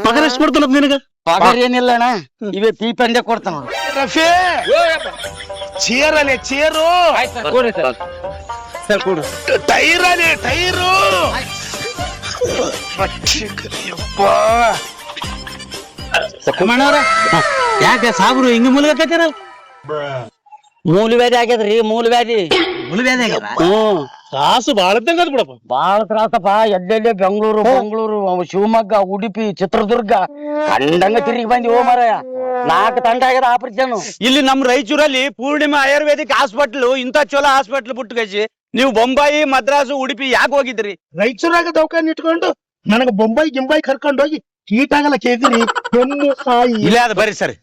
ಪಗಾರ ಎಷ್ಟು ಕೊಡ್ತಾನ ನಿನಗ? ಪಗಾರ ಏನಿಲ್ಲ ಅಣ್ಣ, ಇವೇ ಪೀಪಂಡೆ ಕೊಡ್ತಾನ. ರಫಿ ಚೇರ್ ಅಲೆ ಚೇರು, ಟೈರ್ ಅಲೆ ಟೈರು. ಯಾಕೆ ಸಾಬ್ರು ಹಿಂಗ ಮೂಲಗತ್ತಾರ? ಮೂಲವ್ಯಾಧಿ ಆಗ್ಯದ್ರಿ, ಮೂಲವ್ಯಾಧಿ. ಕಾಸು ಬಾಳ ತಂಗದ್ ಬಿಡಪ್ಪ. ಬಾಳ ತ್ರಾಸಪ್ಪ. ಎಲ್ಲೆಲ್ಲೇ ಬೆಂಗಳೂರು ಶಿವಮೊಗ್ಗ, ಉಡುಪಿ, ಚಿತ್ರದುರ್ಗ ಕಂಡಂಗ ತಿರುಗಿ ಬಂದಿ. ಓ ಮಾರಾಯ, 4 ತಂಡ ಆಗ್ಯದ ಆಪರೇಷನ್. ಇಲ್ಲಿ ನಮ್ ರಾಯಚೂರಲ್ಲಿ ಪೂರ್ಣಿಮಾ ಆಯುರ್ವೇದಿಕ್ ಹಾಸ್ಪಿಟ್ಲ್, ಇಂತ ಚಲೋ ಹಾಸ್ಪಿಟ್ಲ್ ಬಿಟ್ಟು ಕಳಿಸಿ ನೀವು ಬೊಂಬಾಯಿ, ಮದ್ರಾಸು, ಉಡುಪಿ ಯಾಕೆ ಹೋಗಿದ್ರಿ? ರಾಯಚೂರಾಗ ದವಾಖಾನೆ ಇಟ್ಕೊಂಡು ನನಗ ಬೊಂಬಾಯಿ ಗಿಂಬಾಯಿ ಕರ್ಕೊಂಡು ಹೋಗಿ ಕೀಟ ಆಗಲ್ಲ ಕೇಳಿದ್ರಿ. ಇಲ್ಲ ಅದು ಬರ್ರಿ ಸರ್.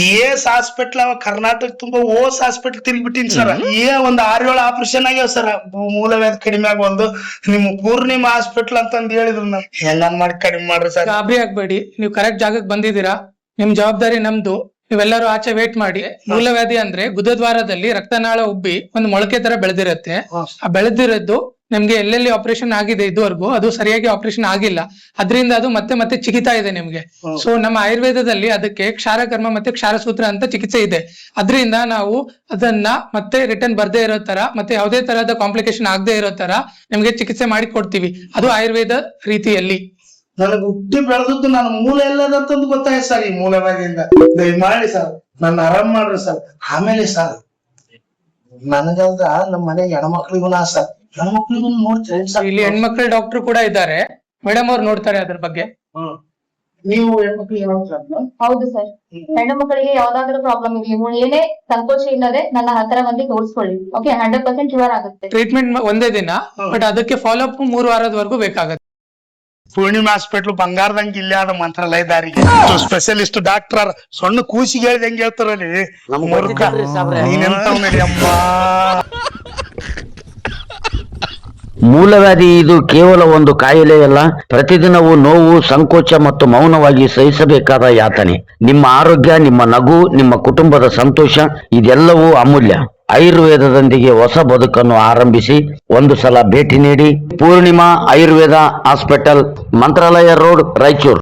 ಏಸ್ ಹಾಸ್ಪಿಟ್ಲ್ ಅವ ಕರ್ನಾಟಕ ತುಂಬಾ ಓಸ್ ಹಾಸ್ಪಿಟ್ಲ್ ತಿರ್ಗಿಬಿಟ್ಟಿನ್ ಸರ್. ಒಂದ್ 6-7 ಆಪರೇಷನ್ ಆಗ್ಯಾವ ಸರ್. ಮೂಲವ್ಯಾಧಿ ಕಡಿಮೆ ಆಗೋದು. ನಿಮ್ ಪೂರ್ಣಿಮಾ ಹಾಸ್ಪಿಟ್ಲ್ ಅಂತಂದ್ ಹೇಳಿದ್ರು. ನಾವ್ ಹೆಂಗ್ ಮಾಡಿ ಕಡಿಮೆ ಮಾಡ್ರಿ ಸರ್. ಗಾಬರಿ ಆಗ್ಬೇಡಿ, ನೀವು ಕರೆಕ್ಟ್ ಜಾಗಕ್ಕೆ ಬಂದಿದ್ದೀರಾ. ನಿಮ್ ಜವಾಬ್ದಾರಿ ನಮ್ದು. ನೀವೆಲ್ಲರೂ ಆಚೆ ವೇಟ್ ಮಾಡಿ. ಮೂಲವ್ಯಾಧಿ ಅಂದ್ರೆ ಗುದದ್ವಾರದಲ್ಲಿ ರಕ್ತನಾಳ ಉಬ್ಬಿ ಒಂದು ಮೊಳಕೆ ತರ ಬೆಳೆದಿರತ್ತೆ. ಆ ಬೆಳೆದಿರೋದು ನಿಮ್ಗೆ ಎಲ್ಲೆಲ್ಲಿ ಆಪರೇಷನ್ ಆಗಿದೆ ಇದುವರೆಗೂ ಅದು ಸರಿಯಾಗಿ ಆಪರೇಷನ್ ಆಗಿಲ್ಲ. ಅದರಿಂದ ಅದು ಮತ್ತೆ ಮತ್ತೆ ಚಿಕಿತ್ಸಾ ಇದೆ ನಿಮ್ಗೆ. ಸೊ ನಮ್ಮ ಆಯುರ್ವೇದದಲ್ಲಿ ಅದಕ್ಕೆ ಕ್ಷಾರಕರ್ಮ ಮತ್ತೆ ಕ್ಷಾರಸೂತ್ರ ಅಂತ ಚಿಕಿತ್ಸೆ ಇದೆ. ಅದರಿಂದ ನಾವು ಅದನ್ನ ಮತ್ತೆ ರಿಟರ್ನ್ ಬರ್ದೇ ಇರೋ ತರ, ಮತ್ತೆ ಯಾವುದೇ ತರಹದ ಕಾಂಪ್ಲಿಕೇಶನ್ ಆಗದೆ ಇರೋ ತರ ನಿಮ್ಗೆ ಚಿಕಿತ್ಸೆ ಮಾಡಿ ಕೊಡ್ತೀವಿ. ಅದು ಆಯುರ್ವೇದ ರೀತಿಯಲ್ಲಿ. ನನಗೆ ಹುಟ್ಟಿ ಬೆಳೆದದ್ದು ನನ್ನ ಮೂಲ ಎಲ್ಲದಂತಂದು ಗೊತ್ತಾಯ್ತು ಸರ್. ಈ ಮೂಲವ್ಯಾಧಿಯಿಂದ ದಯಮಾಡಿ ಸರ್ ನನ್ನ ಆರಾಮ್ ಮಾಡ್ರಿ ಸರ್. ಆಮೇಲೆ ಸರ್ ನನಗಲ್ದ ನಮ್ಮ ಮನೆ ಹೆಣ್ಮಕ್ಳಿಗೂ ಸರ್, ಹೆಣ್ಮಕ್ಳಿಗೂ ನೋಡ್ತೇನೆ ಸರ್. ಇಲ್ಲಿ ಹೆಣ್ಮಕ್ಳ ಡಾಕ್ಟರ್ ಕೂಡ ಇದ್ದಾರೆ, ಮೇಡಮ್ ಅವ್ರು ನೋಡ್ತಾರೆ ಅದ್ರ ಬಗ್ಗೆ. ನೀವು ಹೆಣ್ಮಕ್ಳಿಗೆ ಹೌದು ಸರ್. ಹೆಣ್ಣು ಮಕ್ಕಳಿಗೆ ಯಾವ್ದಾದ್ರು ಪ್ರಾಬ್ಲಮ್ ಇರ್ಲಿ, ಏನೇ ಸಂಕೋಚ ಇಲ್ಲದೆ ನನ್ನ ಹತ್ರ ಬಂದು ತೋರಿಸ್ಕೊಳ್ಳಿ. ಓಕೆ, 100% ಕ್ಯೂರ್ ಆಗುತ್ತೆ. ಟ್ರೀಟ್ಮೆಂಟ್ ಒಂದೇ ದಿನ, ಬಟ್ ಅದಕ್ಕೆ ಫಾಲೋ ಅಪ್ 3 ವಾರದವರೆಗೂ ಬೇಕಾಗುತ್ತೆ. ಪೂರ್ಣಿಮಾ ಹಾಸ್ಪಿಟ್ಲ್ ಬಂಗಾರದಂಗ ಇಲ್ಲೇ ಆದ ಮಂತ್ರಾಲಯ ದಾರಿಗೆ ಸ್ಪೆಷಲಿಸ್ಟ್ ಡಾಕ್ಟರ್. ಸಣ್ಣ ಕೂಸಿಗೆ ಹೇಳಿದ ಹೆಂಗ್ ಹೇಳ್ತಾರಲ್ಲಿ. ಮೂಲವ್ಯಾಧಿ ಇದು ಕೇವಲ ಒಂದು ಕಾಯಿಲೆಯಲ್ಲ, ಪ್ರತಿದಿನವೂ ನೋವು, ಸಂಕೋಚ ಮತ್ತು ಮೌನವಾಗಿ ಸಹಿಸಬೇಕಾದ ಯಾತನೆ. ನಿಮ್ಮ ಆರೋಗ್ಯ, ನಿಮ್ಮ ನಗು, ನಿಮ್ಮ ಕುಟುಂಬದ ಸಂತೋಷ ಇದೆಲ್ಲವೂ ಅಮೂಲ್ಯ. ಆಯುರ್ವೇದದೊಂದಿಗೆ ಹೊಸ ಬದುಕನ್ನು ಆರಂಭಿಸಿ. ಒಂದು ಸಲ ಭೇಟಿ ನೀಡಿ. ಪೂರ್ಣಿಮಾ ಆಯುರ್ವೇದ ಹಾಸ್ಪಿಟಲ್, ಮಂತ್ರಾಲಯ ರೋಡ್, ರಾಯಚೂರು.